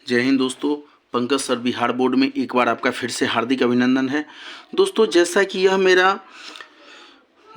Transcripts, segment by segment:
जय हिंद दोस्तों। Pankaj sir Bihar board में एक बार आपका फिर से हार्दिक अभिनंदन है। दोस्तों जैसा कि यह मेरा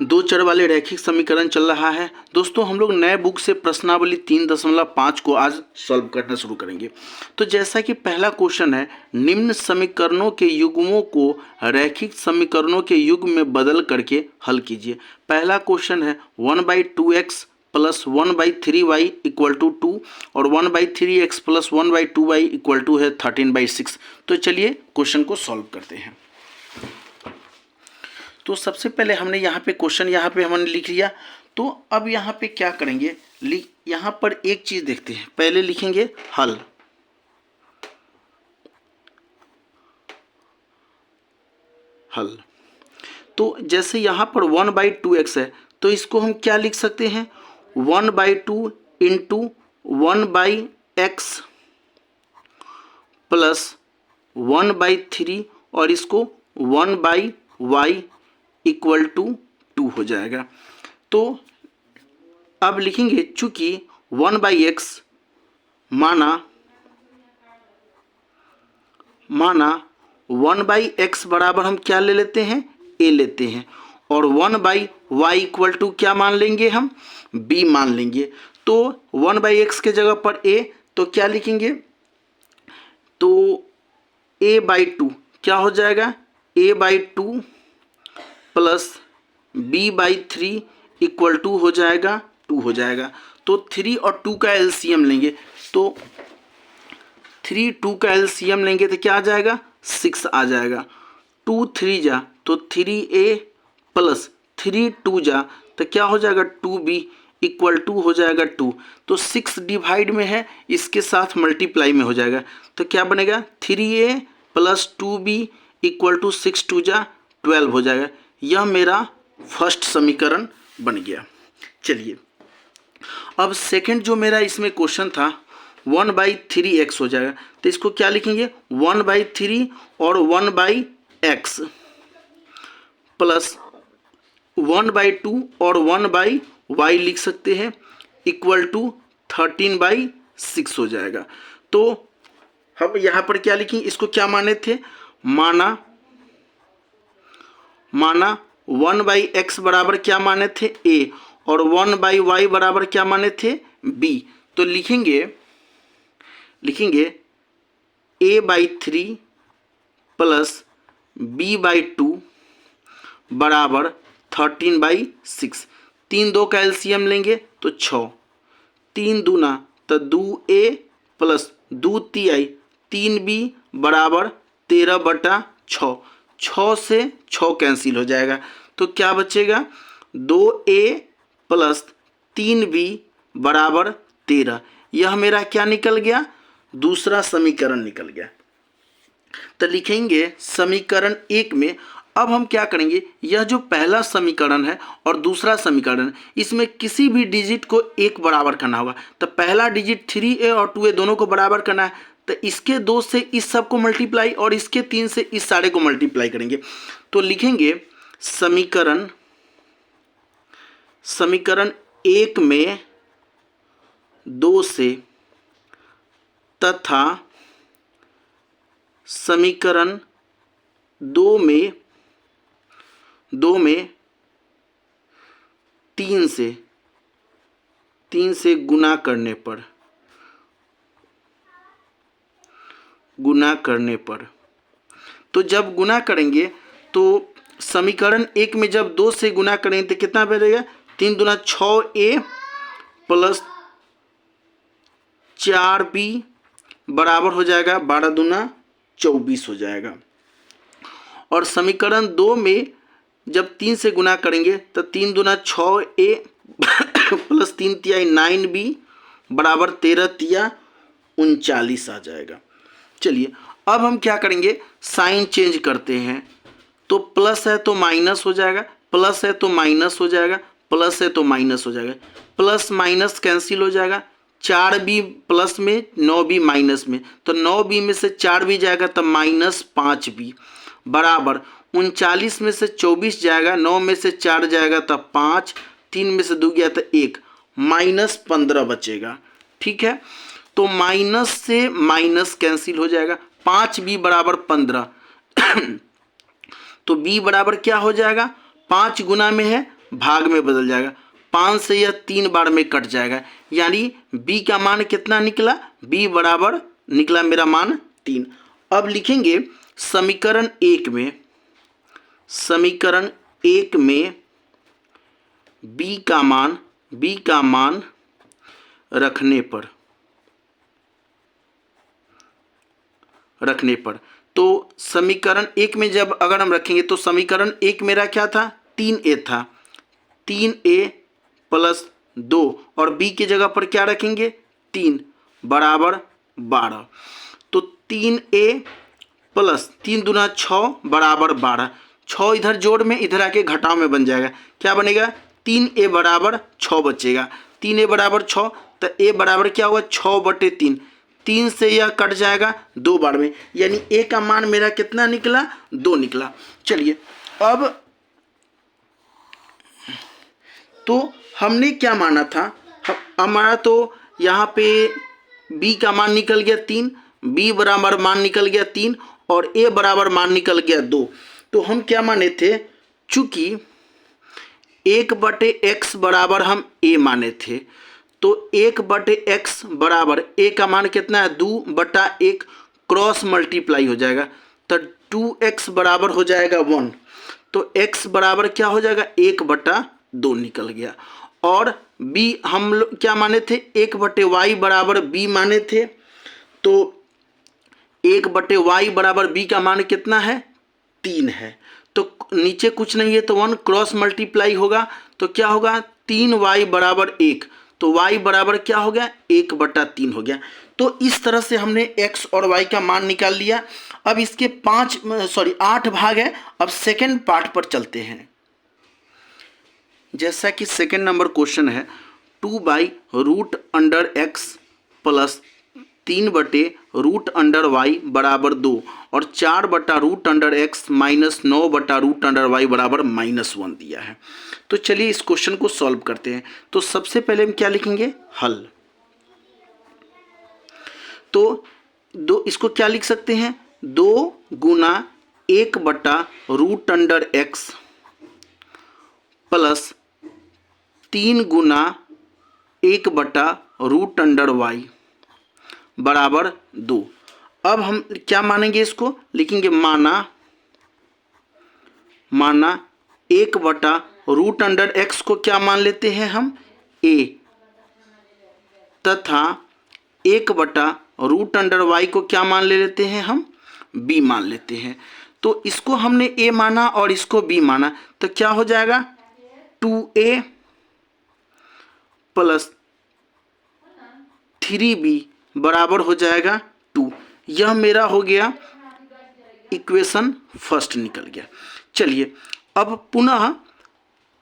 दो चर वाले रैखिक समीकरण चल रहा है, दोस्तों हम लोग नए बुक से प्रश्नावली 3.5 को आज सॉल्व करना शुरू करेंगे। तो जैसा कि पहला क्वेश्चन है, निम्न समीकरणों के युग्मों को रैखिक समीकरणों के युग्म में बदल करके हल कीजिए। पहला क्वेश्चन है 1/2x plus 1/3y equal to 2 और 1/3x plus 1/2y equal to है 13/6। तो चलिए क्वेश्चन को सॉल्व करते हैं। तो सबसे पहले हमने यहाँ पे क्वेश्चन यहाँ पे हमने लिख लिया। तो अब यहाँ पे क्या करेंगे, यहाँ पर एक चीज़ देखते हैं। पहले लिखेंगे हल, हल। तो जैसे यहाँ पर 1/2x है तो इसको हम क्या लिख सकते हैं, 1/2 इंटू 1/x प्लस 1/3 और इसको 1/y इक्वल टू 2 हो जाएगा। तो अब लिखेंगे चूंकि 1/x माना 1/x बराबर हम क्या ले लेते हैं, a लेते हैं, और 1/y इक्वल टू क्या मान लेंगे हम, b मान लेंगे। तो 1/x के जगह पर a, तो क्या लिखेंगे, तो a/2 क्या हो जाएगा, a/2 plus b/3 equal to हो जाएगा 2 हो जाएगा। तो 3 और 2 का एलसीएम लेंगे, तो 3 2 का एलसीएम लेंगे तो क्या आ जाएगा, 6 आ जाएगा। 2 3 जा तो 3a प्लस 3 2 जा तो क्या हो जाएगा 2b इक्वल टू हो जाएगा 2। तो 6 डिवाइड में है, इसके साथ मल्टीप्लाई में हो जाएगा। तो क्या बनेगा 3a plus 2b equal to 6 2 जा 12 हो जाएगा। यह मेरा फर्स्ट समीकरण बन गया। चलिए अब सेकंड जो मेरा इसमें क्वेश्चन था 1/3x हो जाएगा। तो इसको क्या लिखेंगे, 1/3 और 1/x प्लस 1/2 और 1/y लिख सकते हैं इक्वल टू 13/6 हो जाएगा। तो हम यहाँ पर क्या लिखेंगे, इसको क्या माने थे, माना 1/x बराबर क्या माने थे a और 1/y बराबर क्या माने थे b। तो लिखेंगे a/3 प्लस b/2 बराबर 13/6। 3 2 का एलसीएम लेंगे तो 6, 3 दूना तो 2a प्लस 2 तिहाई 3b बराबर 13/6। 6 से 6 कैंसिल हो जाएगा। तो क्या बचेगा, 2a प्लस 3b बराबर 13। यह मेरा क्या निकल गया, दूसरा समीकरण निकल गया। तो लिखेंगे समीकरण 1 में अब हम क्या करेंगे, यह जो पहला समीकरण है और दूसरा समीकरण, इसमें किसी भी डिजिट को 1 बराबर करना होगा। तो पहला डिजिट 3a और 2a दोनों को बराबर करना है। तो इसके 2 से इस सब को मल्टीप्लाई और इसके 3 से इस सारे को मल्टीप्लाई करेंगे। तो लिखेंगे समीकरण 1 में 2 से तथा समीकरण 2 में 3 से गुना करने पर तो जब गुना करेंगे तो समीकरण 1 में जब 2 से गुना करेंगे तो कितना बनेगा, 3 दूना 6a प्लस 4b बराबर हो जाएगा 12 दूना 24 हो जाएगा। और समीकरण 2 में जब 3 से गुना करेंगे तो 3 दूना 6a प्लस 3 तिहाई 9b बराबर 13 तिया 39 आ जाएगा। चलिए अब हम क्या करेंगे, साइन चेंज करते हैं। तो प्लस है तो माइनस हो जाएगा, प्लस है तो माइनस हो जाएगा, प्लस है तो माइनस हो जाएगा, प्लस माइनस कैंसिल हो जाएगा। 4b प्लस में 9b माइनस में, तो 9b में से 4b जाएगा तो -5b बराबर 39 में से 24 जाएगा, 9 में से 4 जाएगा तो 5, 3 में से 2 गया तो 1, -15 बचेगा। ठीक है, तो माइनस से माइनस कैंसिल हो जाएगा, 5b बराबर 15 तो b बराबर क्या हो जाएगा, 5 गुना में है भाग में बदल जाएगा, 5 से यह 3 बार में कट जाएगा, यानी b का मान कितना निकला, b बराबर निकला मेरा मान 3। अब लिखेंगे समीकरण 1 में, समीकरण 1 में b का मान रखने पर तो समीकरण 1 में जब अगर हम रखेंगे तो समीकरण 1 मेरा क्या था, 3a था, 3a प्लस 2 और b की जगह पर क्या रखेंगे 3 बराबर 12, तो 3a प्लस 3 दूना 6 बराबर 12, 6 इधर जोड़ में इधर आके घटाव में बन जाएगा, क्या बनेगा 3a बराबर 6 बचेगा, 3a बराबर 6 तो a बराबर क्या होगा 6/3, 3 से यह कट जाएगा 2 बार में, यानी a का मान मेरा कितना निकला 2 निकला। चलिए अब तो हमने क्या माना था, हमारा तो यहाँ पे b का मान निकल गया 3, b बराबर मान निकल गया 3 और a बराबर मान निकल गया 2। तो हम क्या माने थे, चूंकि 1/x बराबर हम a माने थे, तो 1/x बराबर a का मान कितना है 2/1 क्रॉस मल्टीप्लाई हो जाएगा, तो 2x बराबर हो जाएगा 1, तो x बराबर क्या हो जाएगा 1/2 निकल गया। और b हम लोग क्या माने थे 1/y बराबर b माने थे, तो 1/y बराबर b का मान कितना है 3 है, तो नीचे कुछ नहीं है तो 1 क्रॉस मल्टीप्लाई होगा, तो क्या होगा 3y बराबर 1, तो y बराबर क्या हो गया 1/3 हो गया। तो इस तरह से हमने x और y का मान निकाल लिया। अब इसके 8 भाग है। अब सेकेंड पार्ट पर चलते हैं। जैसा कि सेकेंड नंबर क्वेश्चन है 2/√x प्लस 3/√y बराबर 2 और 4/√x माइनस 9/√y बराबर -1 दिया है। तो चलिए इस क्वेश्चन को सॉल्व करते हैं। तो सबसे पहले हम क्या लिखेंगे हल, तो इसको क्या लिख सकते हैं 2 गुना 1/√x प्लस 3 गुना 1/√y बराबर 2। अब हम क्या मानेंगे, इसको लिखेंगे माना 1/√x को क्या मान लेते हैं हम a तथा 1/√y को क्या मान लेते हैं हम b मान लेते हैं। तो इसको हमने a माना और इसको b माना, तो क्या हो जाएगा 2a प्लस 3b बराबर हो जाएगा 2। यह मेरा हो गया इक्वेशन फर्स्ट निकल गया। चलिए अब पुनः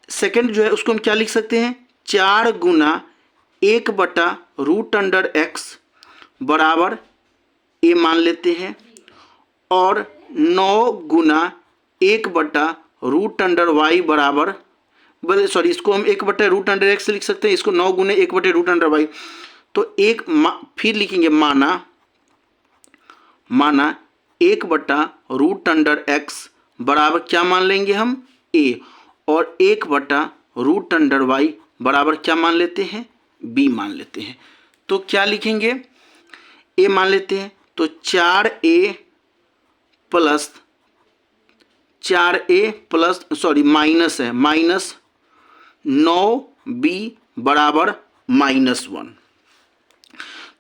सेकंड जो है उसको हम क्या लिख सकते हैं 4 गुना 1/√x बराबर a मान लेते हैं और 9 गुना 1/√y बराबर इसको हम 1/√x लिख सकते हैं, इसको 9 गुने 1/√y। तो फिर लिखेंगे माना 1/√x बराबर क्या मान लेंगे हम a और 1/√y बराबर क्या मान लेते हैं b मान लेते हैं। तो क्या लिखेंगे a मान लेते हैं, तो 4a प्लस माइनस है माइनस 9b बराबर -1।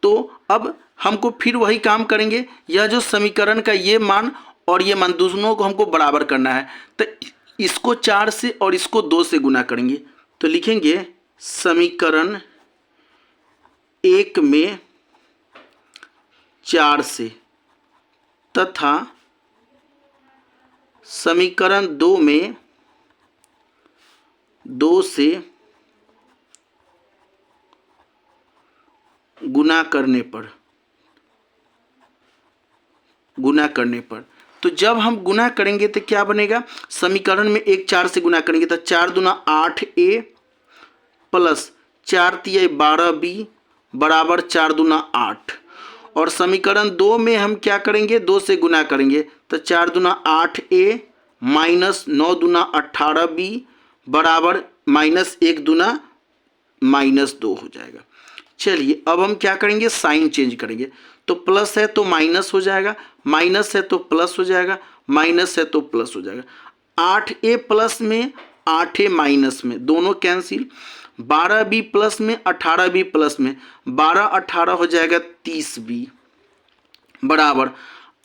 तो अब हमको फिर वही काम करेंगे, यह जो समीकरण का ये मान और ये मान दोनों को हमको बराबर करना है, तो इसको 4 से और इसको 2 से गुना करेंगे। तो लिखेंगे समीकरण 1 में 4 से तथा समीकरण 2 में 2 से गुना करने पर तो जब हम गुना करेंगे तो क्या बनेगा, समीकरण में 1 4 से गुना करेंगे तो 4 दूना 8a प्लस 4 तिया 12b बराबर 4 दूना 8। और समीकरण 2 में हम क्या करेंगे, 2 से गुना करेंगे तो 4 दूना 8a माइनस 9 दूना 18b बराबर माइनस 1 दूना -2 हो जाएगा। चलिए अब हम क्या करेंगे, साइन चेंज करेंगे। तो प्लस है तो माइनस हो जाएगा, माइनस है तो प्लस हो जाएगा, माइनस है तो प्लस हो जाएगा। 8a प्लस में 8a माइनस में दोनों कैंसिल, 12b प्लस में 18b प्लस में 12 18 हो जाएगा 30b बराबर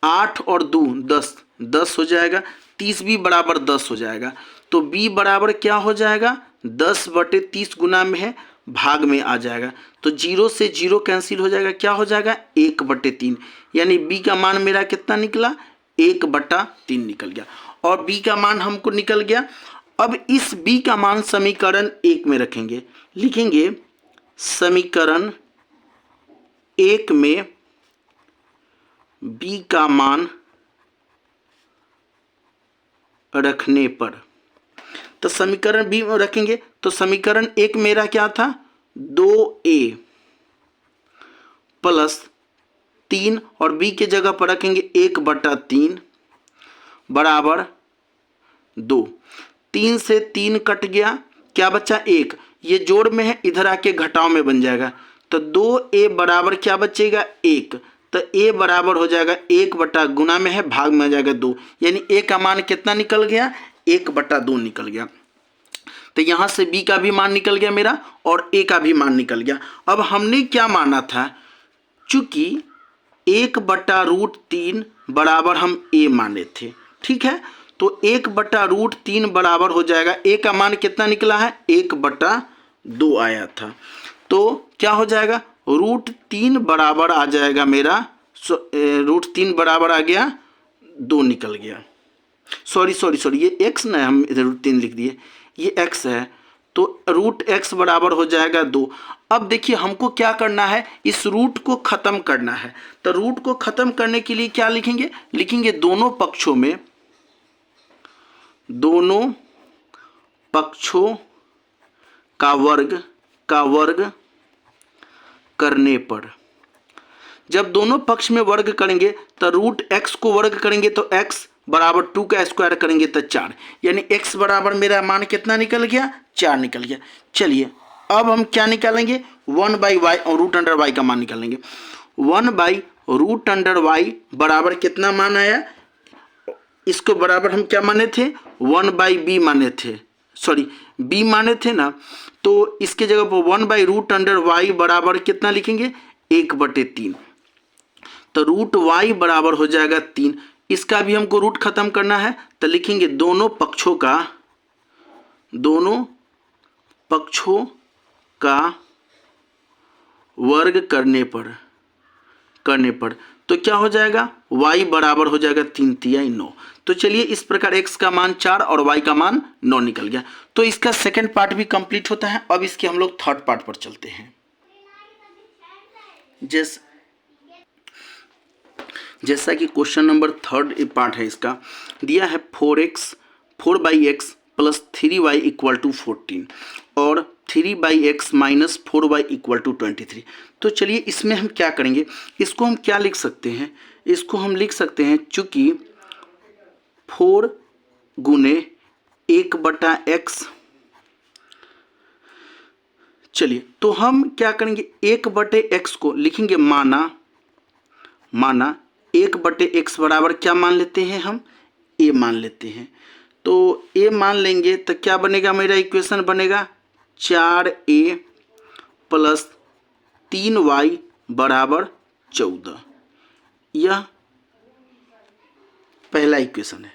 8 और 2 10 10 हो जाएगा, 30b बराबर 10 हो जाएगा। तो b बराबर क्या हो जाएगा, 10/30 गुना में है, भाग में आ जाएगा। तो 0 से 0 कैंसिल हो जाएगा, क्या हो जाएगा 1/3, यानी b का मान मेरा कितना निकला, 1/3 निकल गया। और b का मान हमको निकल गया। अब इस b का मान समीकरण 1 में रखेंगे, लिखेंगे समीकरण 1 में b का मान रखने पर, तो समीकरण b में रखेंगे तो समीकरण 1 मेरा क्या था, 2a प्लस 3 और b के जगह पर रखेंगे 1/3 बराबर 2। 3 से 3 कट गया, क्या बचा 1, ये जोड़ में है, इधर आके घटाव में बन जाएगा। तो 2a बराबर क्या बचेगा 1, तो a बराबर हो जाएगा 1 गुना में है, भाग में आ जाएगा 2, यानी a का मान कितना निकल गया, 1/2 निकल गया। तो यहाँ से b का भी मान निकल गया मेरा और a का भी मान निकल गया। अब हमने क्या माना था, चूंकि 1/√3 बराबर हम a माने थे, ठीक है, तो 1/√3 बराबर हो जाएगा, a का मान कितना निकला है 1/2 आया था। तो क्या हो जाएगा, √3 बराबर आ जाएगा मेरा, √3 बराबर आ गया 2 निकल गया। सॉरी ये x ना, हम इधर √3 लिख दिए, ये x है, तो √x बराबर हो जाएगा 2। अब देखिए हमको क्या करना है, इस रूट को ख़त्म करना है। तो रूट को ख़त्म करने के लिए क्या लिखेंगे, लिखेंगे दोनों पक्षों का वर्ग करने पर। जब दोनों पक्ष में वर्ग करेंगे तो √x को वर्ग करेंगे तो x बराबर 2 का स्क्वायर करेंगे तो 4, यानी x बराबर मेरा मान कितना निकल गया, 4 निकल गया। चलिए अब हम क्या निकालेंगे, 1/y और √y का मान निकालेंगे। 1/√y बराबर कितना मान आया, इसको बराबर हम क्या माने थे, 1/b माने थे, सॉरी b माने थे ना, तो इसके जगह पर 1/√y बराबर कितना लिखेंगे, 1/3। तो √y बराबर हो जाएगा 3। इसका भी हमको रूट खत्म करना है, तो लिखेंगे दोनों पक्षों का वर्ग करने पर तो क्या हो जाएगा, y बराबर हो जाएगा 3 तिहाई 9। तो चलिए इस प्रकार x का मान 4 और y का मान 9 निकल गया। तो इसका सेकंड पार्ट भी कंप्लीट होता है। अब इसके हम लोग थर्ड पार्ट पर चलते हैं। जैसा कि क्वेश्चन नंबर थर्ड पार्ट है, इसका दिया है 4/x plus 3y equal to 14 और 3/x minus 4y equal to 23। तो चलिए इसमें हम क्या करेंगे, इसको हम क्या लिख सकते हैं, इसको हम लिख सकते हैं, चूंकि 4 गुने 1/x, चलिए तो हम क्या करेंगे, 1/x को लिखेंगे माना 1/x बराबर क्या मान लेते हैं हम, a मान लेते हैं। तो a मान लेंगे तो क्या बनेगा, मेरा इक्वेशन बनेगा 4a प्लस 3y बराबर 14। यह पहला इक्वेशन है।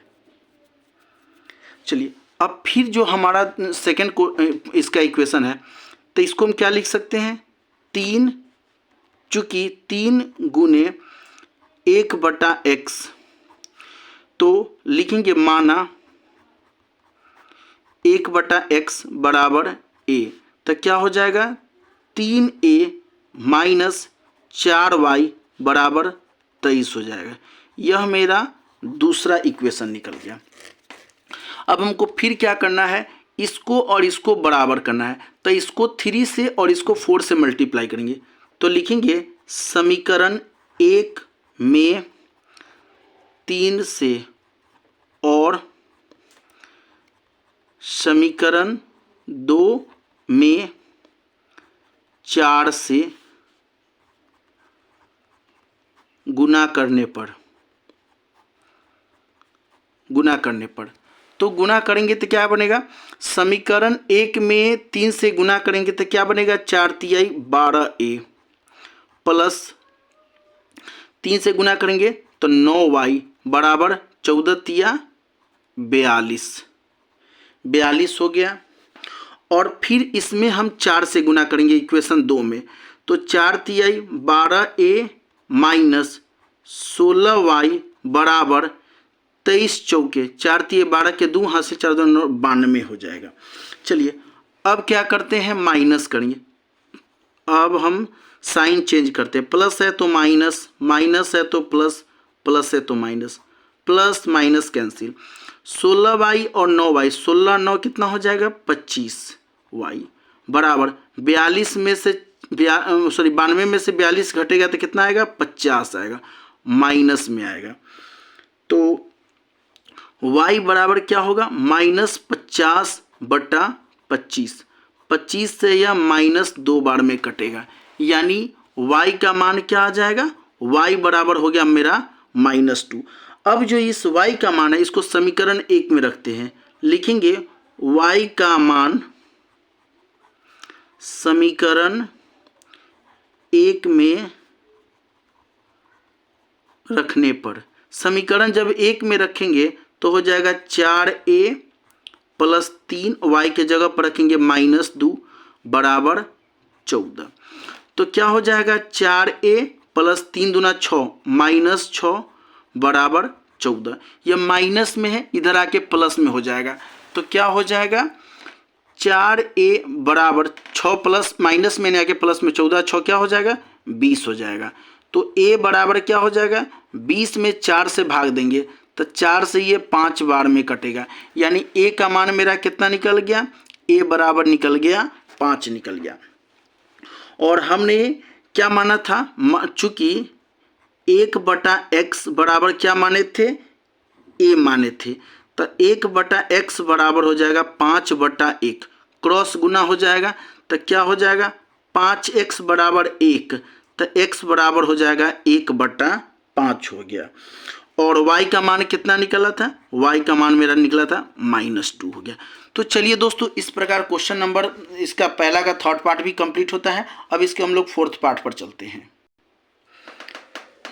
चलिए अब फिर जो हमारा सेकंड को इसका इक्वेशन है, तो इसको हम क्या लिख सकते हैं, 3, चूंकि 3 गुने 1/x, तो लिखेंगे माना 1/x बराबर a, तो क्या हो जाएगा 3a माइनस 4y बराबर 23 हो जाएगा। यह मेरा दूसरा इक्वेशन निकल गया। अब हमको फिर क्या करना है, इसको और इसको बराबर करना है। तो इसको 3 से और इसको 4 से मल्टीप्लाई करेंगे तो लिखेंगे समीकरण 1 में 3 से और समीकरण 2 में 4 से गुना करने पर तो गुना करेंगे तो क्या बनेगा, समीकरण 1 में 3 से गुना करेंगे तो क्या बनेगा, 4 तिहाई 12a प्लस 3 से गुना करेंगे तो 9y बराबर 14 तिया 42 हो गया। और फिर इसमें हम 4 से गुना करेंगे इक्वेशन 2 में, तो 4 तिहाई 12a माइनस 16y बराबर 23 चौके 4 तिहाई 12 के 2 हाथ से 4 2 9 92 हो जाएगा। चलिए अब क्या करते हैं, माइनस करेंगे। अब हम साइन चेंज करते हैं, प्लस है तो माइनस, माइनस है तो प्लस, प्लस है तो minus, plus minus cancel. 16y और 9y, 16 9 कितना हो जाएगा, 25y बराबर 42 में से 92 में से 42 घटेगा तो कितना आएगा, 50 आएगा, माइनस में आएगा। तो y बराबर क्या होगा, -50/25, 25 से यह माइनस 2 बार में कटेगा, यानी y का मान क्या आ जाएगा, y बराबर हो गया मेरा -2। अब जो इस y का मान है इसको समीकरण 1 में रखते हैं, लिखेंगे y का मान समीकरण 1 में रखने पर, समीकरण जब 1 में रखेंगे तो हो जाएगा 4a प्लस 3y के जगह पर रखेंगे -2 बराबर 14। तो क्या हो जाएगा, 4a प्लस 3 दूना 6 -6 बराबर 14। यह माइनस में है, इधर आके प्लस में हो जाएगा, तो क्या हो जाएगा, 4a बराबर 6 प्लस माइनस में आके प्लस में 14, 6 क्या हो जाएगा, 20 हो जाएगा। तो a बराबर क्या हो जाएगा, 20 में 4 से भाग देंगे तो 4 से ये 5 बार में कटेगा, यानी a का मान मेरा कितना निकल गया, a बराबर निकल गया 5 निकल गया। और हमने क्या माना था, चूंकि 1/x बराबर क्या माने थे, a माने थे, तो 1/x बराबर हो जाएगा 5/1, क्रॉस गुना हो जाएगा तो क्या हो जाएगा, 5x बराबर 1, तो x बराबर हो जाएगा 1/5 हो गया। और y का मान कितना निकला था, y का मान मेरा निकला था -2 हो गया। तो चलिए दोस्तों, इस प्रकार क्वेश्चन नंबर इसका पहला का थर्ड पार्ट भी कंप्लीट होता है। अब इसके हम लोग फोर्थ पार्ट पर चलते हैं।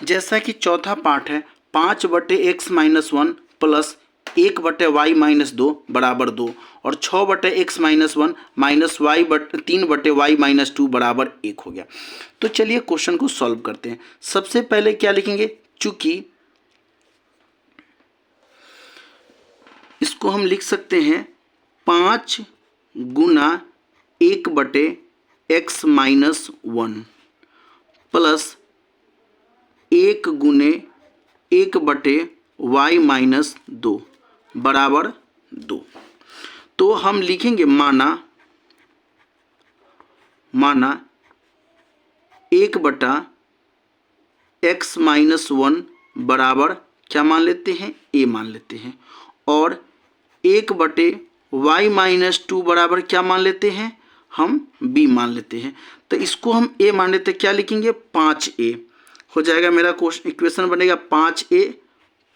जैसा कि चौथा पार्ट है 5/x-1 प्लस 1/y-2 बराबर 2 और 6/x-1 माइनस 3/y-2 बराबर 1 हो गया। तो चलिए क्वेश्चन को सॉल्व करते हैं। सबसे पहले क्या लिखेंगे, चूंकि इसको हम लिख सकते हैं 5 गुना 1/x-1 प्लस 1 गुने 1/y-2 बराबर 2। तो हम लिखेंगे माना 1/x-1 बराबर क्या मान लेते हैं, a मान लेते हैं, और 1/y-2 बराबर क्या मान लेते हैं, हम b मान लेते हैं। तो इसको हम a मान लेते हैं, क्या लिखेंगे 5a हो जाएगा, मेरा इक्वेशन बनेगा 5a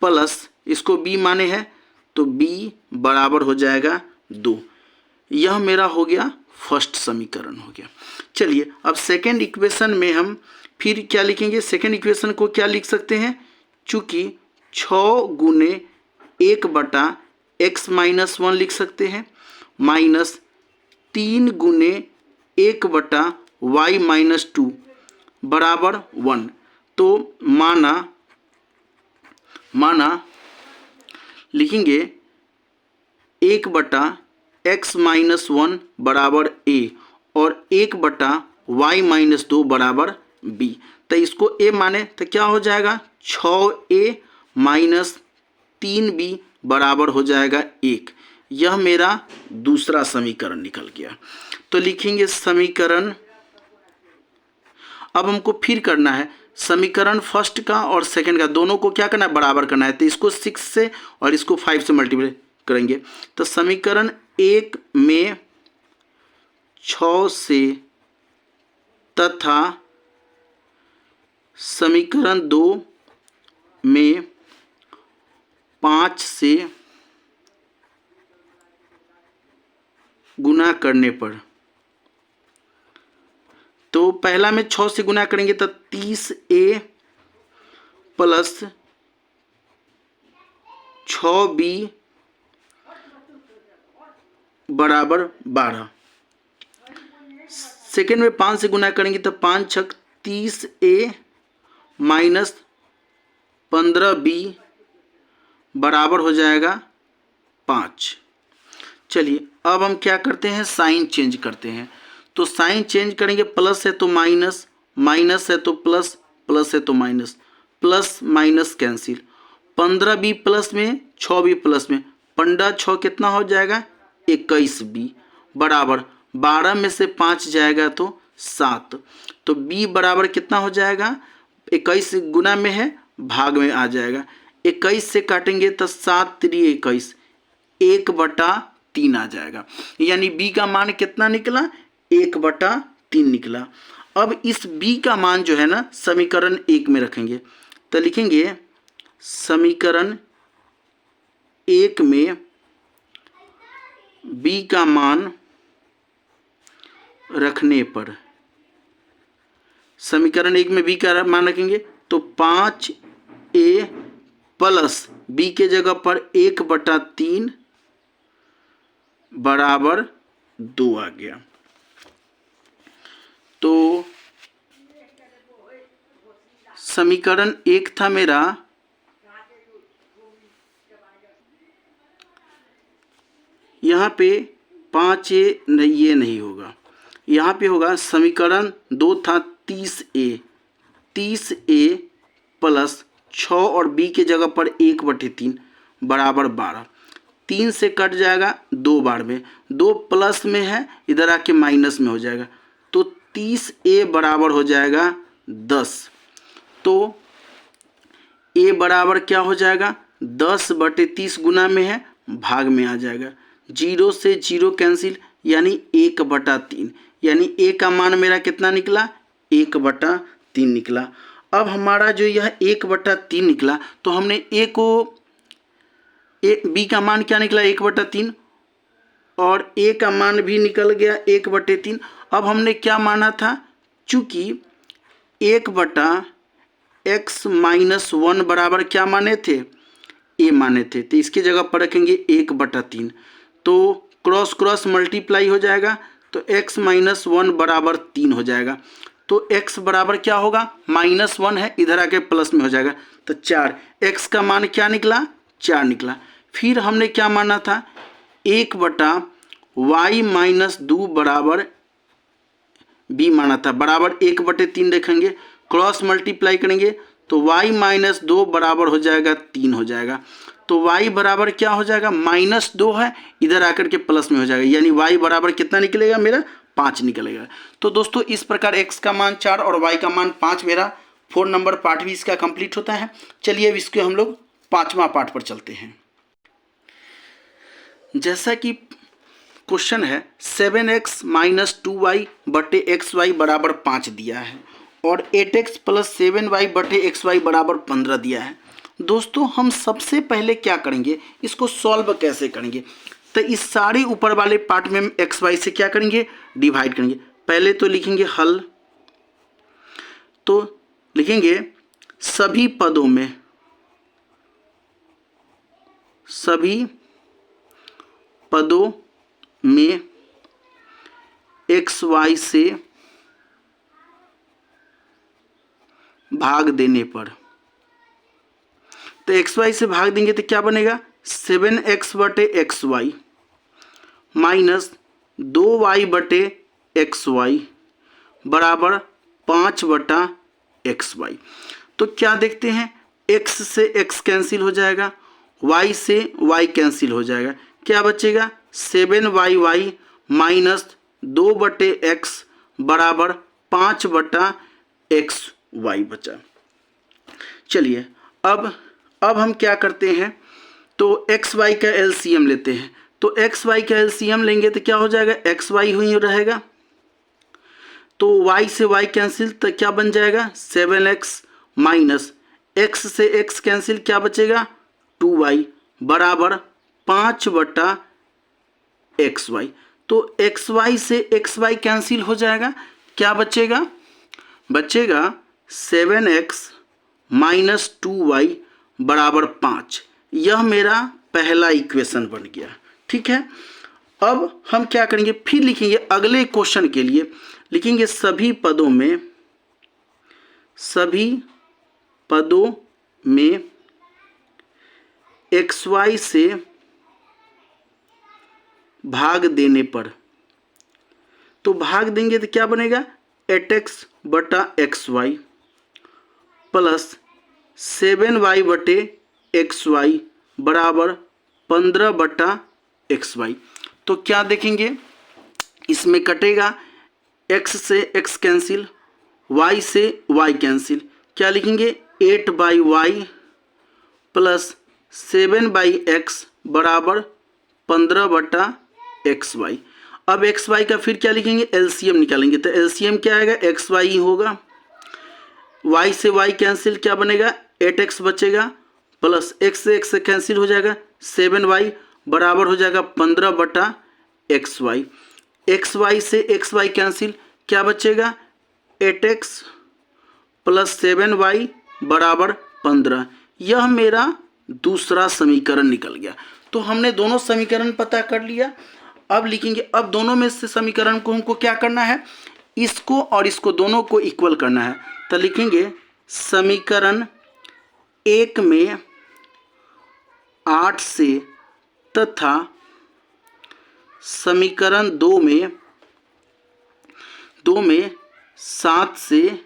प्लस इसको b माने हैं तो b बराबर हो जाएगा 2। यह मेरा हो गया फर्स्ट समीकरण हो गया। चलिए अब सेकेंड इक्वेशन में हम फिर क्या लिखेंगे, सेकेंड इक्वेशन को क्या लिख सकते हैं, चूँकि 6 गुने 1/x-1 लिख सकते हैं माइनस 3 गुने 1/y-2 बराबर 1। तो माना लिखेंगे 1/x-1 बराबर a और 1/y-2 बराबर b। तो इसको a माने तो क्या हो जाएगा, 6a माइनस 3b बराबर हो जाएगा 1। यह मेरा दूसरा समीकरण निकल गया। तो लिखेंगे समीकरण, अब हमको फिर करना है समीकरण फर्स्ट का और सेकंड का दोनों को क्या करना है, बराबर करना है। तो इसको 6 से और इसको 5 से मल्टीप्लाई करेंगे। तो समीकरण 1 में 6 से तथा समीकरण 2 में 5 से गुना करने पर, तो पहला में 6 से गुना करेंगे तो 30A प्लस 6B बराबर 12। सेकेंड में 5 से गुना करेंगे तो 5 छक 30A माइनस 15B बराबर हो जाएगा 5। चलिए अब हम क्या करते हैं, साइन चेंज करते हैं। तो साइन चेंज करेंगे, प्लस है तो माइनस, माइनस है तो प्लस, प्लस है तो minus, plus minus cancel. 15B plus में 6B प्लस में 15 6 कितना हो जाएगा 21B बराबर 12 में से 5 जाएगा तो 7। तो B बराबर कितना हो जाएगा, 21 गुना में है भाग में आ जाएगा। 21 से काटेंगे तो 7 3 21, 1/3 आ जाएगा। यानी B का मान कितना निकला, 1/3 निकला। अब इस B का मान जो है ना समीकरण 1 में रखेंगे। तो लिखेंगे समीकरण 1 में B का मान रखने पर, समीकरण 1 में B का मान रखेंगे तो 5A प्लस B के जगह पर 1/3 बराबर 2 आ गया। तो समीकरण 1 था मेरा, यहाँ पे 5A ये नहीं होगा, यहाँ पे होगा समीकरण 2 था 30A, 30A प्लस 6 और B के जगह पर 1/3 बराबर 12। 3 से कट जाएगा 2 बार में, 2 प्लस में है इधर आके माइनस में हो जाएगा। तो 30A बराबर हो जाएगा 10। तो A बराबर क्या हो जाएगा, 10/30 गुना में है भाग में आ जाएगा। 0 से 0 कैंसिल यानी 1/3, यानी A का मान मेरा कितना निकला, 1/3 निकला। अब हमारा जो यह 1/3 निकला तो हमने A को B का मान क्या निकला 1/3 और A का मान भी निकल गया 1/3। अब हमने क्या माना था, चूंकि 1/x - 1 बराबर क्या माने थे, A माने थे, तो इसके जगह पर रखेंगे 1/3। तो क्रॉस क्रॉस मल्टीप्लाई हो जाएगा तो x - 1 बराबर 3 हो जाएगा। तो x बराबर क्या होगा, -1 है इधर आके प्लस में हो जाएगा तो 4। x का मान क्या निकला, 4 निकला। फिर हमने क्या माना था, 1/y - 2 बराबर b माना था, बराबर 1/3 रखेंगे, क्रॉस मल्टीप्लाई करेंगे तो y - 2 बराबर हो जाएगा 3 हो जाएगा। तो y बराबर क्या हो जाएगा, -2 है इधर आकर के प्लस में हो जाएगा, यानी y बराबर कितना निकलेगा मेरा 5 निकलेगा। तो दोस्तों इस प्रकार x का मान 4 और y का मान 5 मेरा 4 नंबर पार्ट भी इसका कंप्लीट होता है। चलिए अब इसके हम लोग 5वां पार्ट पर चलते हैं। जैसा कि क्वेश्चन है 7x - 2y बटे xy बराबर 5 दिया है और 8x + 7y बटे xy बराबर 15 दिया है। दोस्तों हम सबसे पहले क्या करेंगे, इसको सॉल्व कैसे करेंगे, तो इस सारे ऊपर वाले पार्ट में एक्स वाई से क्या करेंगे, डिवाइड करेंगे। पहले तो लिखेंगे हल, तो लिखेंगे सभी पदों में एक्स वाई से भाग देने पर, तो एक्स वाई से भाग देंगे तो क्या बनेगा, 7x बटे एक्स वाई माइनस 2y बटे एक्स वाई बराबर 5 बटा एक्स वाई। तो क्या देखते हैं, x से x कैंसिल हो जाएगा, y से y कैंसिल हो जाएगा, क्या बचेगा 7yy माइनस 2 बटे एक्स बराबर 5 बटा एक्स वाई बचा। चलिए अब हम क्या करते हैं, तो एक्स वाई का एलसीएम लेते हैं। तो एक्स वाई का एलसीएम लेंगे तो क्या हो जाएगा, एक्स वाई ही रहेगा, तो y से y कैंसिल, तो क्या बन जाएगा 7x माइनस x से x कैंसिल, क्या बचेगा 2y बराबर 5/xy। तो xy से xy कैंसिल हो जाएगा, क्या बचेगा 7x माइनस 2y बराबर 5। यह मेरा पहला इक्वेशन बन गया। ठीक है, अब हम क्या करेंगे, फिर लिखेंगे अगले क्वेश्चन के लिए, लिखेंगे सभी पदों में xy से भाग देने पर, तो भाग देंगे तो क्या बनेगा 8x/xy प्लस 7y/xy बराबर 15/xy। तो क्या देखेंगे, इसमें कटेगा x से x कैंसिल, y से y कैंसिल, क्या लिखेंगे 8/y प्लस 7/x बराबर 15/xy। अब xy का फिर क्या लिखेंगे, एलसीएम निकालेंगे, तो एलसीएम क्या आएगा xy ही होगा, y से y कैंसिल, क्या बनेगा 8x बचेगा प्लस x से x से कैंसिल हो जाएगा 7y बराबर हो जाएगा 15/xy। xy से xy कैंसिल, क्या बचेगा 8x प्लस 7y बराबर 15। यह मेरा दूसरा समीकरण निकल गया। तो हमने दोनों समीकरण पता कर लिया। अब लिखेंगे, अब दोनों में से समीकरण को हमको क्या करना है, इसको और इसको दोनों को इक्वल करना है। तो लिखेंगे समीकरण 1 में 8 से तथा समीकरण 2 में 7 से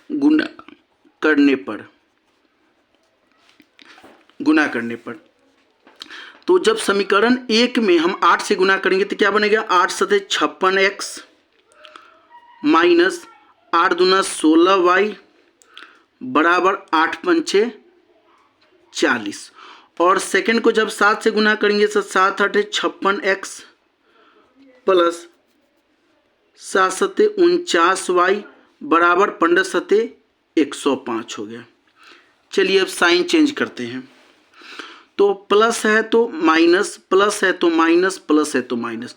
गुणा करने पर, तो जब समीकरण 1 में हम 8 से गुना करेंगे तो क्या बनेगा 8 सते 56x माइनस 8 दूना 16y बराबर 8 पंचे 40। और सेकंड को जब 7 से गुना करेंगे तो 7 8 56x प्लस 7 सते 49y बराबर 15 सते 105 हो गया। चलिए अब साइन चेंज करते हैं। तो प्लस है तो माइनस, प्लस है तो माइनस, प्लस है तो माइनस,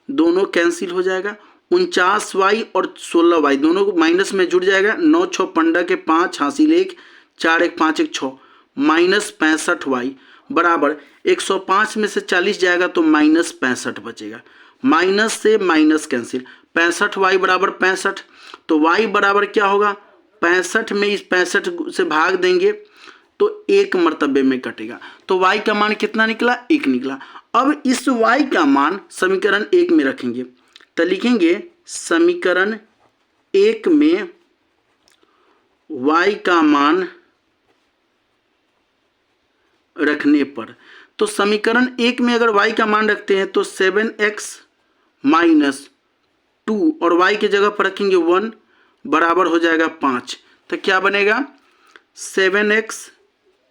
दोनों कैंसिल हो जाएगा। 49y और 16y दोनों को माइनस में जुड़ जाएगा। 9 6 15 के 5 हासिल 1, 4 1 5 1 6 माइनस 65y बराबर 105 में से 40 जाएगा तो माइनस 65 बचेगा। माइनस से माइनस कैंसिल, 65y बराबर 65, तो y बराबर क्या होगा 65 में इस 65 से भाग देंगे तो 1 मर्तबे में कटेगा। तो y का मान कितना निकला 1 निकला। अब इस y का मान समीकरण 1 में रखेंगे, तो लिखेंगे समीकरण 1 में y का मान रखने पर, तो समीकरण 1 में अगर y का मान रखते हैं तो 7x माइनस 2 और y की जगह पर रखेंगे 1 बराबर हो जाएगा 5। तो क्या बनेगा 7x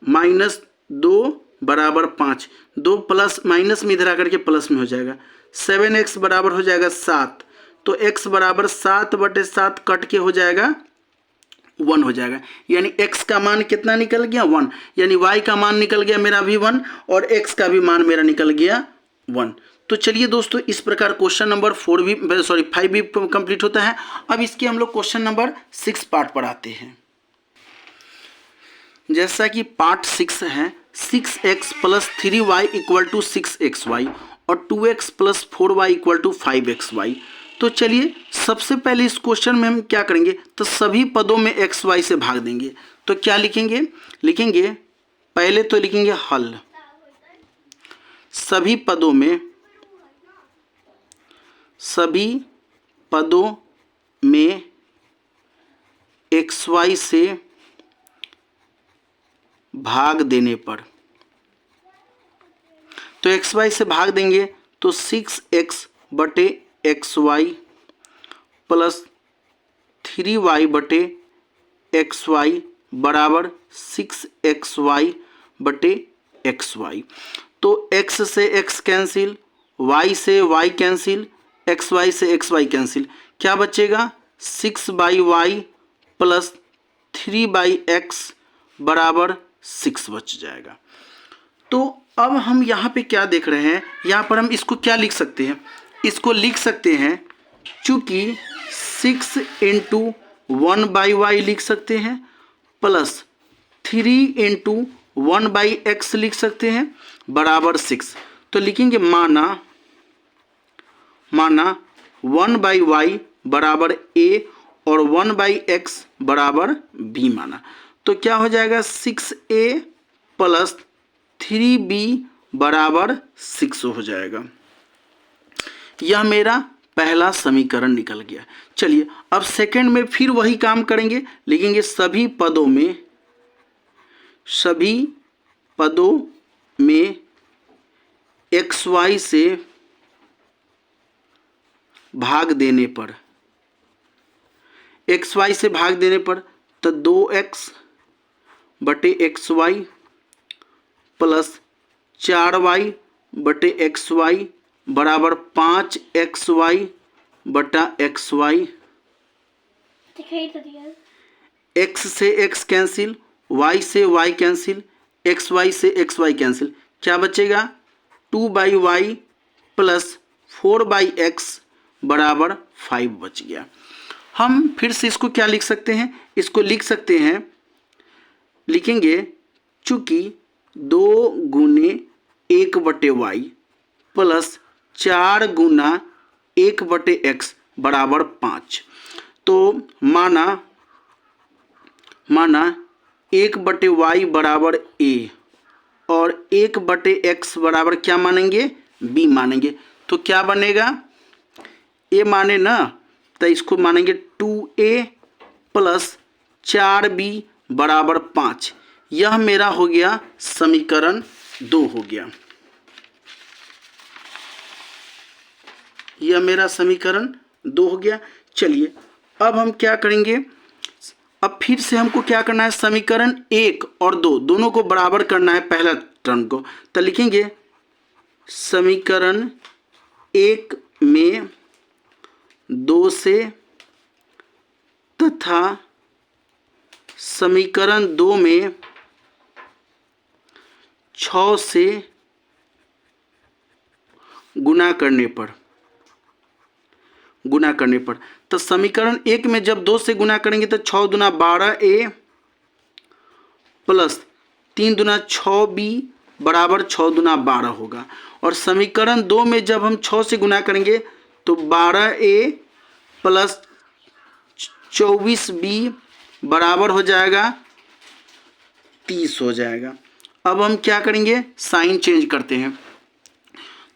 माइनस 2 बराबर 5, 2 प्लस माइनस में इधर आकर के प्लस में हो जाएगा। 7x बराबर हो जाएगा 7, तो x बराबर 7/7 कट के हो जाएगा 1 हो जाएगा। यानी x का मान कितना निकल गया 1, यानी y का मान निकल गया मेरा भी 1 और x का भी मान मेरा निकल गया 1। तो चलिए दोस्तों, इस प्रकार क्वेश्चन नंबर 5 भी कंप्लीट होता है। अब इसके हम लोग क्वेश्चन नंबर 6 पार्ट पर आते हैं। जैसा कि पार्ट 6 है 6x plus 3y equal to 6xy और 2x plus 4y equal to 5xy। तो चलिए सबसे पहले इस क्वेश्चन में हम क्या करेंगे, तो सभी पदों में एक्स वाई से भाग देंगे। तो क्या लिखेंगे, पहले तो लिखेंगे हल, सभी पदों में एक्स वाई से भाग देने पर, तो एक्स वाई से भाग देंगे तो 6x/xy प्लस 3y बटे xy बराबर 6xy बटे xy। तो x से x कैंसिल, y से y कैंसिल, xy से xy कैंसिल, क्या बचेगा 6/y प्लस 3/x बराबर 6 बच जाएगा। तो अब हम यहाँ पे क्या देख रहे हैं, यहाँ पर हम इसको क्या लिख सकते हैं, इसको लिख सकते हैं चूँकि 6 इंटू 1/y लिख सकते हैं प्लस 3 इंटू 1/x लिख सकते हैं बराबर 6। तो लिखेंगे माना 1/y बराबर a और 1/x बराबर b माना। तो क्या हो जाएगा 6a प्लस 3b बराबर 6 हो जाएगा। यह मेरा पहला समीकरण निकल गया। चलिए अब सेकंड में फिर वही काम करेंगे, लिखेंगे सभी पदों में xy से भाग देने पर, xy से भाग देने पर तो 2x बटे xy प्लस 4y बटे xy बराबर 5xy बटा xy। x से x कैंसिल, y से y कैंसिल, xy से xy कैंसिल, क्या बचेगा 2/y प्लस 4/x बराबर 5 बच गया। हम फिर से इसको क्या लिख सकते हैं, इसको लिख सकते हैं, लिखेंगे चूँकि 2 गुने 1/y प्लस 4 गुना 1/x बराबर 5। तो माना 1/y बराबर a और 1/x बराबर क्या मानेंगे b मानेंगे। तो क्या बनेगा a माने ना, तो इसको मानेंगे 2a प्लस 4b बराबर 5। यह मेरा हो गया समीकरण 2 हो गया। यह मेरा समीकरण 2 हो गया। चलिए अब हम क्या करेंगे, अब फिर से हमको क्या करना है, समीकरण 1 और 2 दोनों को बराबर करना है पहला टर्म को। तो लिखेंगे समीकरण 1 में 2 से तथा समीकरण 2 में 6 से गुना करने पर, तो समीकरण 1 में जब 2 से गुना करेंगे तो 6 दूना 12a प्लस 3 दूना 6b बराबर 6 दूना 12 होगा। और समीकरण 2 में जब हम 6 से गुना करेंगे तो 12a प्लस 24b बराबर हो जाएगा 30 हो जाएगा। अब हम क्या करेंगे, साइन चेंज करते हैं।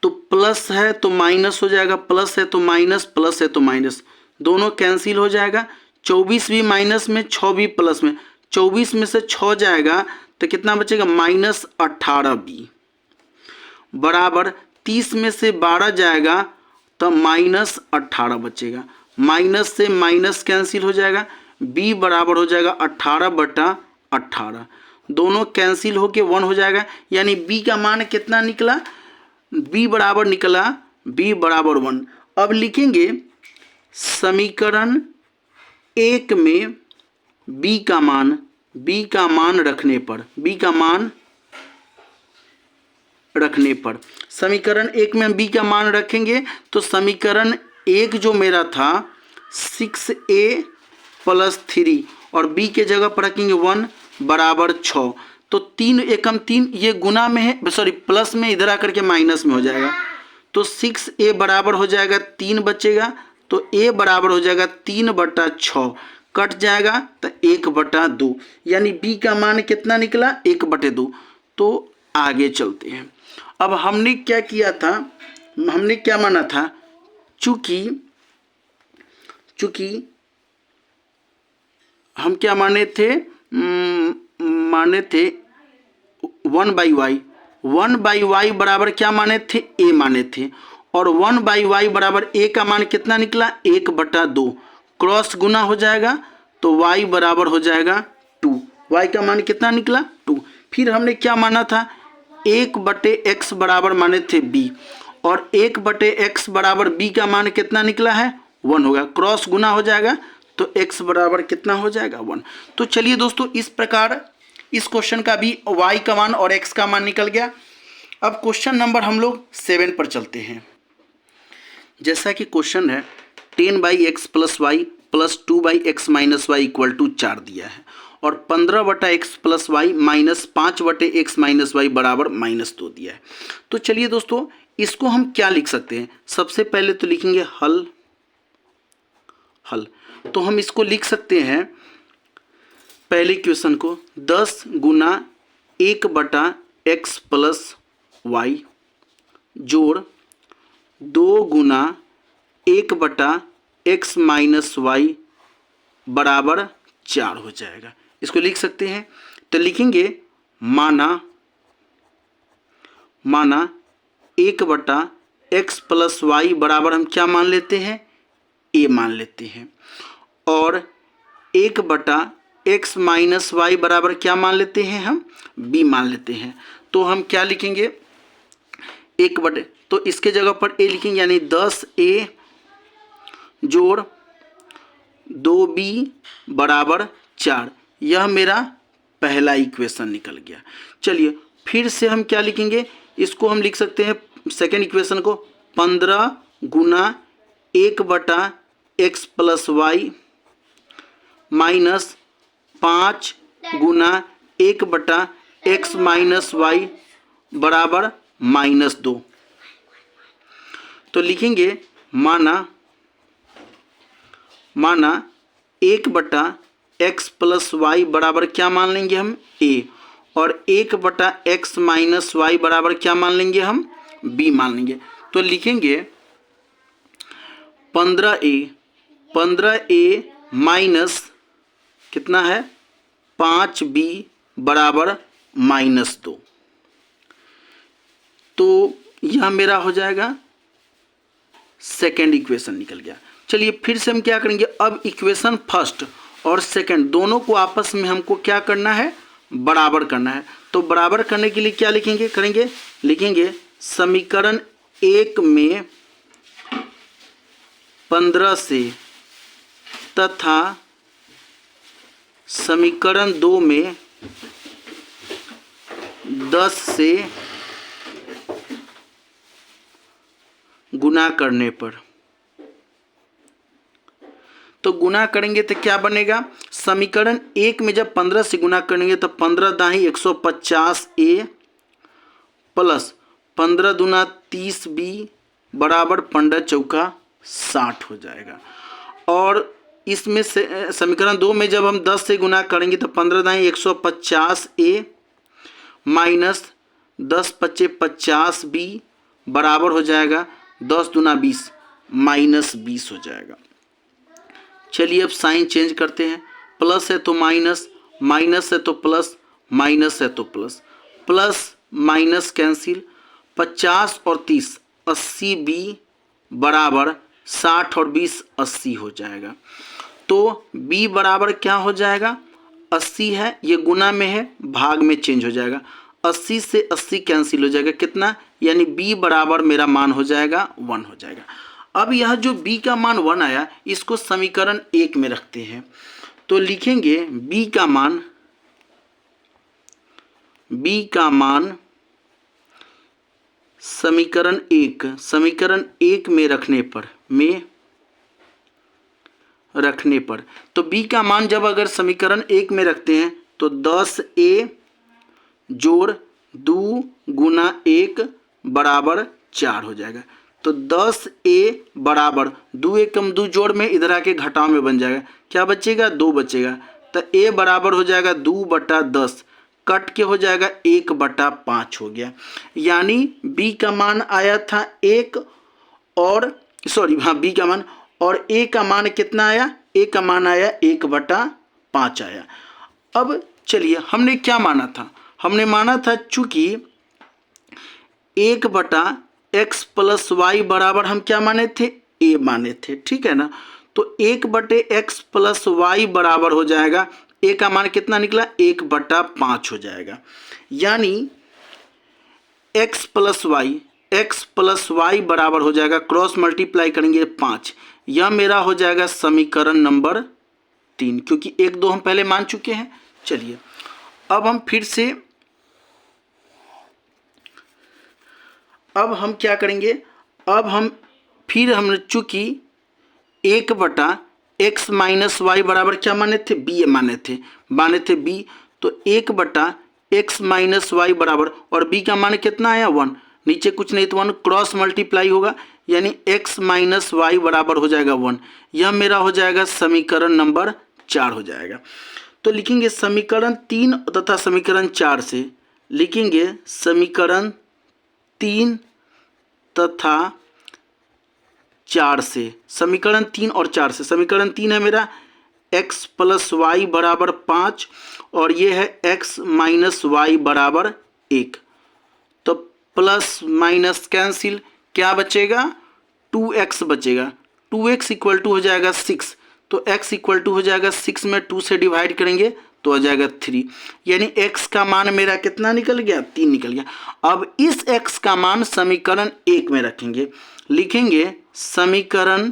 तो प्लस है तो माइनस हो जाएगा, प्लस है तो माइनस, प्लस है तो माइनस, दोनों कैंसिल हो जाएगा। 24 भी माइनस में, 6 भी प्लस में, 24 में से 6 जाएगा तो कितना बचेगा -18b बराबर 30 में से 12 जाएगा तो -18 बचेगा। माइनस से माइनस कैंसिल हो जाएगा, b बराबर हो जाएगा 18/18, दोनों कैंसिल होके 1 हो जाएगा। यानी b का मान कितना निकला, b बराबर निकला b बराबर 1। अब लिखेंगे समीकरण 1 में b का मान रखने पर, समीकरण 1 में b का मान रखेंगे तो समीकरण 1 जो मेरा था 6a प्लस 3 और b के जगह पर रखेंगे 1 बराबर 6। तो 3 एकम 3 ये गुना में है, सॉरी प्लस में, इधर आकर के माइनस में हो जाएगा। तो 6a बराबर हो जाएगा 3 बचेगा, तो a बराबर हो जाएगा 3/6, कट जाएगा तो 1/2, यानी b का मान कितना निकला 1/2। तो आगे चलते हैं। अब हमने क्या किया था, हमने क्या माना था, चूँकि हम क्या माने थे 1/y बराबर क्या माने थे, a माने थे। और 1/y बराबर a का मान कितना निकला 1/2, क्रॉस गुना हो जाएगा तो y बराबर हो जाएगा 2। y का मान कितना निकला 2। फिर हमने क्या माना था 1/x बराबर माने थे b, और 1/x बराबर b का मान कितना निकला है 1 होगा। क्रॉस गुना हो जाएगा तो x बराबर कितना हो जाएगा 1। तो चलिए दोस्तों, इस प्रकार इस क्वेश्चन का भी y का मान और x का मान निकल गया। अब क्वेश्चन नंबर हम लोग 7 पर चलते हैं। जैसा कि क्वेश्चन है 10/x + y + 2/x - y = 4 दिया है, और 15/x + y - 5/x - y बराबर -2 दिया है। तो चलिए दोस्तों, इसको हम क्या लिख सकते हैं। सबसे पहले तो लिखेंगे हल। तो हम इसको लिख सकते हैं पहले इक्वेशन को 10 गुना 1/x + y जोड़ 2 गुना 1/x - y बराबर 4 हो जाएगा। इसको लिख सकते हैं। तो लिखेंगे माना 1/x + y बराबर हम क्या मान लेते हैं a मान लेते हैं, और 1/x - y बराबर क्या मान लेते हैं हम b मान लेते हैं। तो हम क्या लिखेंगे तो इसके जगह पर a लिखेंगे, यानी 10a जोड़ 2b बराबर 4। यह मेरा पहला इक्वेशन निकल गया। चलिए फिर से हम क्या लिखेंगे, इसको हम लिख सकते हैं सेकेंड इक्वेशन को 15 गुना 1/x + y माइनस 5 गुना 1/x - y बराबर -2। तो लिखेंगे माना 1/x + y बराबर क्या मान लेंगे हम a, और 1/x - y बराबर क्या मान लेंगे हम b मान लेंगे। तो लिखेंगे 15a माइनस कितना है 5b बराबर -2। तो यह मेरा हो जाएगा सेकेंड इक्वेशन निकल गया। चलिए फिर से हम क्या करेंगे, अब इक्वेशन फर्स्ट और सेकंड दोनों को आपस में हमको क्या करना है बराबर करना है। तो बराबर करने के लिए क्या लिखेंगे समीकरण 1 में 15 से तथा समीकरण 2 में 10 से गुना करने पर। तो गुना करेंगे तो क्या बनेगा, समीकरण 1 में जब 15 से गुना करेंगे तो 15 दाही 150a प्लस 15 दूना 30b बराबर 15 चौका 60 हो जाएगा। और इसमें से समीकरण 2 में जब हम 10 से गुना करेंगे तो 15 दाही 150a माइनस 10 पच्चे 50b बराबर हो जाएगा 10 दूना 20 -20 हो जाएगा। चलिए अब साइन चेंज करते हैं, प्लस है तो माइनस, माइनस है तो प्लस, माइनस है तो प्लस, प्लस माइनस कैंसिल, 50 और 30 80b बराबर 60 और 20 80 हो जाएगा। तो b बराबर क्या हो जाएगा 80 है, ये गुना में है भाग में चेंज हो जाएगा, 80 से 80 कैंसिल हो जाएगा कितना, यानी b बराबर मेरा मान हो जाएगा 1 हो जाएगा। अब यह जो b का मान 1 आया इसको समीकरण 1 में रखते हैं। तो लिखेंगे b का मान समीकरण 1 में रखने पर तो b का मान जब अगर समीकरण 1 में रखते हैं तो 10a जोड़ 2 गुना 1 बराबर 4 हो जाएगा। तो 10a बराबर 2 एकम 2 जोड़ में इधर आके घटाव में बन जाएगा, क्या बचेगा 2 बचेगा। तो a बराबर हो जाएगा 2/10 कट के हो जाएगा 1/5 हो गया। यानी b का मान आया था 1 और b का मान, और a का मान कितना आया, a का मान आया 1/5 आया। अब चलिए हमने क्या माना था, हमने माना था चूंकि 1/x + y बराबर हम क्या माने थे a माने थे, ठीक है ना। तो 1/x प्लस वाई बराबर हो जाएगा, ए का मान कितना निकला 1/5 हो जाएगा। यानी x प्लस वाई बराबर हो जाएगा, क्रॉस मल्टीप्लाई करेंगे 5, यह मेरा हो जाएगा समीकरण नंबर 3, क्योंकि 1 2 हम पहले मान चुके हैं। चलिए अब हम फिर से अब हम क्या करेंगे, अब हम फिर चूंकि 1/x माइनस वाई बराबर क्या माने थे, बी माने थे बी, तो 1/x माइनस वाई बराबर, और b का मान कितना आया 1, नीचे कुछ नहीं तो 1, क्रॉस मल्टीप्लाई होगा, यानी x माइनस वाई बराबर हो जाएगा 1। यह मेरा हो जाएगा समीकरण नंबर 4 हो जाएगा। तो लिखेंगे समीकरण 3 तथा समीकरण 4 से, लिखेंगे समीकरण 3 तथा 4 से, समीकरण 3 और 4 से। समीकरण 3 है मेरा x प्लस वाई बराबर 5 और ये है x माइनस वाई बराबर 1, तो प्लस माइनस कैंसिल, क्या बचेगा 2x बचेगा, 2x इक्वल टू हो जाएगा 6, तो x इक्वल टू हो जाएगा 6 में 2 से डिवाइड करेंगे तो आ जाएगा 3, यानी x का मान मेरा कितना निकल गया 3 निकल गया। अब इस x का मान समीकरण 1 में रखेंगे, लिखेंगे समीकरण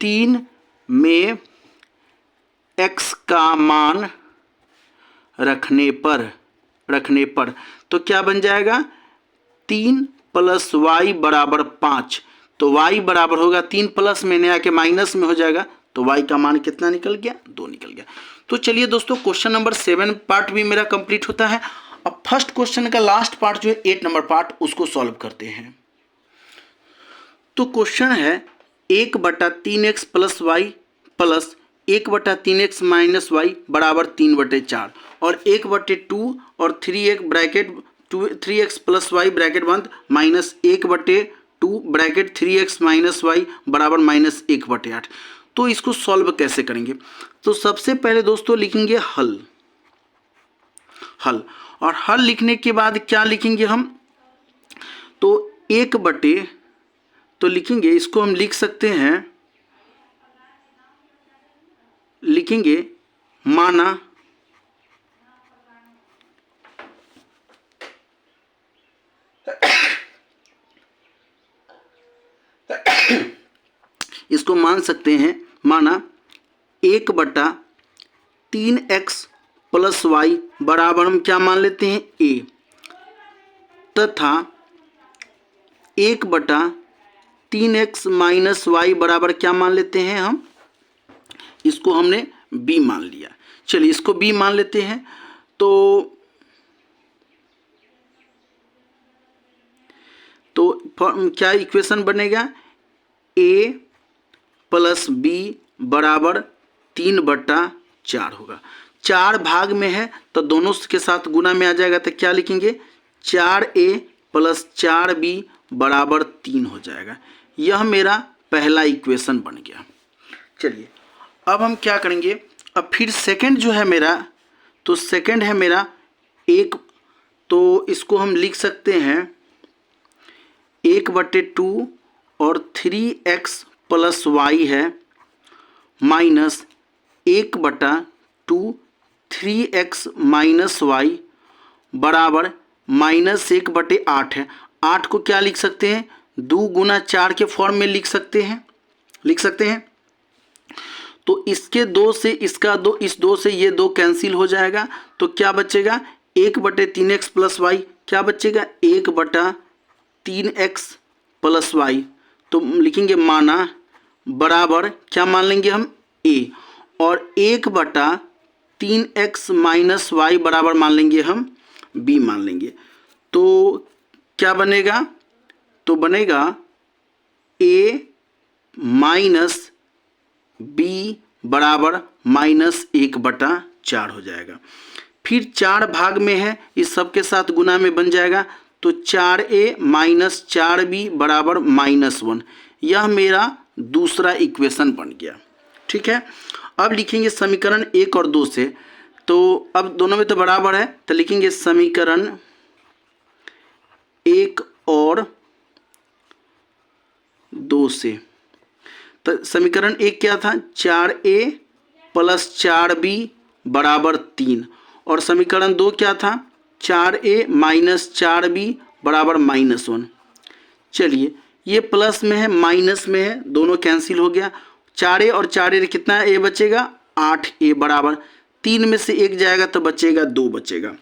3 में x का मान रखने पर तो क्या बन जाएगा 3 प्लस वाई बराबर 5, तो y बराबर होगा 3 प्लस में आके माइनस में हो जाएगा, तो y का मान कितना निकल गया 2 निकल गया। तो चलिए दोस्तों क्वेश्चन नंबर 7 पार्ट भी मेरा कंप्लीट होता है। अब फर्स्ट क्वेश्चन का लास्ट पार्ट जो है 8 नंबर पार्ट, उसको सॉल्व करते हैं। तो क्वेश्चन है 1/3x plus y plus 1/3x minus y बराबर 3/4 और 1/2 और 3x bracket 3x plus y bracket बंद minus 1/2 bracket 3x minus y बराबर माइनस 1/8। तो इसको सॉल्व कैसे करेंगे, तो सबसे पहले दोस्तों लिखेंगे हल, और हल लिखने के बाद क्या लिखेंगे हम, तो तो लिखेंगे इसको हम लिख सकते हैं, लिखेंगे माना इसको मान सकते हैं, माना 1/3x प्लस वाई बराबर हम क्या मान लेते हैं a, तथा 1/3x माइनस वाई बराबर क्या मान लेते हैं हम, इसको हमने b मान लिया। चलिए इसको b मान लेते हैं, तो क्या इक्वेशन बनेगा a प्लस b बराबर 3/4 होगा। 4 भाग में है तो दोनों के साथ गुना में आ जाएगा, तो क्या लिखेंगे 4a प्लस 4b बराबर 3 हो जाएगा। यह मेरा पहला इक्वेशन बन गया। चलिए अब हम क्या करेंगे, अब फिर सेकंड जो है मेरा, तो सेकंड है मेरा 1, तो इसको हम लिख सकते हैं 1/2 और 3x प्लस वाई है माइनस 1/2 3x माइनस वाई बराबर माइनस 1/8 है। 8 को क्या लिख सकते हैं 2 गुना 4 के फॉर्म में लिख सकते हैं। तो इसके 2 से इसका 2, इस 2 से ये 2 कैंसिल हो जाएगा, तो क्या बचेगा 1/3x प्लस वाई, क्या बचेगा 1/3x प्लस वाई, तो लिखेंगे माना बराबर क्या मान लेंगे हम a, और 1/3x माइनस वाई बराबर मान लेंगे हम b मान लेंगे। तो क्या बनेगा, तो बनेगा a माइनस b बराबर माइनस 1/4 हो जाएगा। फिर 4 भाग में है, इस सब के साथ गुना में बन जाएगा, तो 4a माइनस 4b बराबर -1। यह मेरा दूसरा इक्वेशन बन गया। ठीक है, अब लिखेंगे समीकरण 1 और 2 से, तो अब दोनों में तो बराबर है, तो लिखेंगे समीकरण 1 और 2 से, तो समीकरण एक क्या था, 4a प्लस 4b बराबर 3, और समीकरण दो क्या था, 4a माइनस 4b बराबर -1। चलिए ये प्लस में है माइनस में है, दोनों कैंसिल हो गया। 4a और 4a कितना a बचेगा, 8a बराबर 3 में से 1 जाएगा तो बचेगा 2 बचेगा।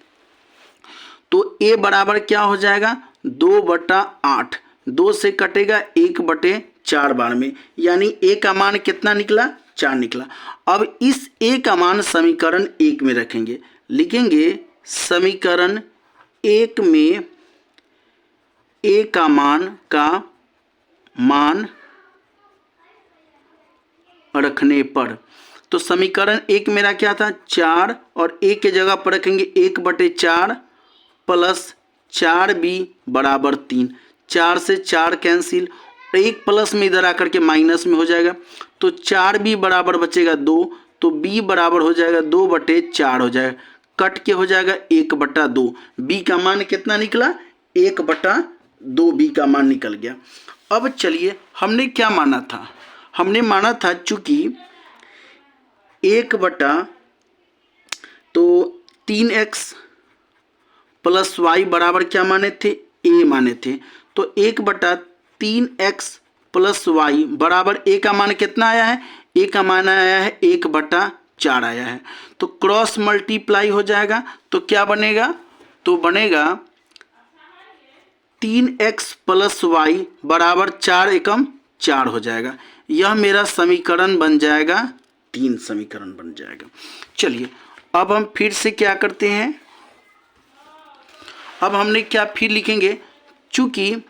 तो a बराबर क्या हो जाएगा, 2/8, 2 से कटेगा 1/4 बार में, यानी a का मान कितना निकला, 4 निकला। अब इस a का मान समीकरण 1 में रखेंगे, लिखेंगे समीकरण 1 में a का मान रखने पर, तो समीकरण 1 मेरा क्या था, 4, और a के जगह पर रखेंगे 1/4 प्लस 4b बराबर 3, 4 से 4 कैंसिल, 1 प्लस में इधर आकर के माइनस में हो जाएगा, तो 4b बराबर बचेगा 2, तो b बराबर हो जाएगा 2/4 हो जाएगा, कट के हो जाएगा 1/2। b का मान कितना निकला, 1/2 b का मान निकल गया। अब चलिए हमने क्या माना था, हमने माना था चूंकि 3x प्लस y बराबर क्या माने थे, a माने थे, तो 1/3x प्लस y बराबर a का मान कितना आया है, a का मान आया है 1/4 आया है, तो क्रॉस मल्टीप्लाई हो जाएगा, तो क्या बनेगा, तो बनेगा 3x प्लस y बराबर 4 एकम 4 हो जाएगा। यह मेरा समीकरण बन जाएगा 3 समीकरण बन जाएगा। चलिए अब हम फिर से क्या करते हैं, अब हमने क्या फिर लिखेंगे, चूंकि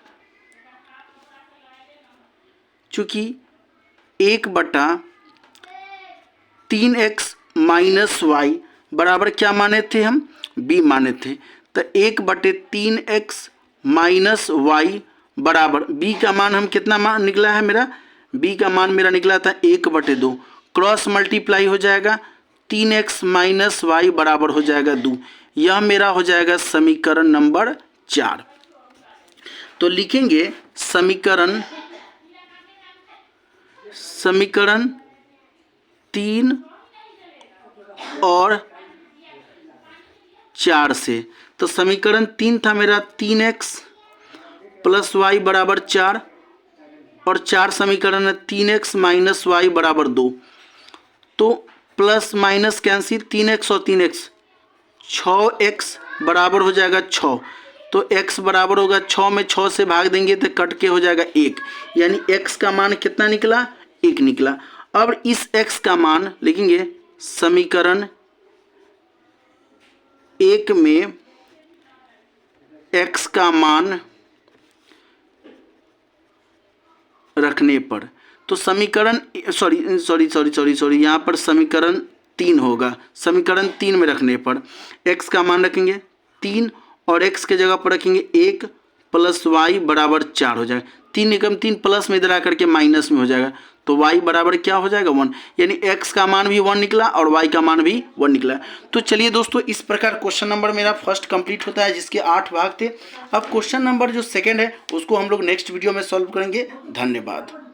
1/3x माइनस y बराबर क्या माने थे हम, b माने थे, तो 1/3x माइनस y बराबर b का मान हम कितना मान निकला है मेरा, b का मान मेरा निकला था 1/2, क्रॉस मल्टीप्लाई हो जाएगा, 3x माइनस y बराबर हो जाएगा 2, यह मेरा हो जाएगा समीकरण नंबर 4। तो लिखेंगे समीकरण 3 और 4 से, तो समीकरण 3 था मेरा 3x प्लस y बराबर 4, और 4 समीकरण है 3x माइनस y बराबर 2, तो प्लस माइनस कैंसिल, 3x और 3x 6x बराबर हो जाएगा 6, तो x बराबर होगा 6 में 6 से भाग देंगे तो कट के हो जाएगा 1, यानी x का मान कितना निकला, 1 निकला। अब इस x का मान लिखेंगे समीकरण 1 में x का मान रखने पर, तो समीकरण सॉरी यहाँ पर समीकरण 3 होगा, समीकरण 3 में रखने पर x का मान रखेंगे 3 और x के जगह पर रखेंगे 1 प्लस y बराबर 4 हो जाएगा, 3 एकम 3 प्लस में इधर आकर के माइनस में हो जाएगा, तो y बराबर क्या हो जाएगा 1, यानी x का मान भी 1 निकला और y का मान भी 1 निकला। तो चलिए दोस्तों इस प्रकार क्वेश्चन नंबर मेरा फर्स्ट कंप्लीट होता है, जिसके 8 भाग थे। अब क्वेश्चन नंबर जो सेकंड है उसको हम लोग नेक्स्ट वीडियो में सॉल्व करेंगे। धन्यवाद।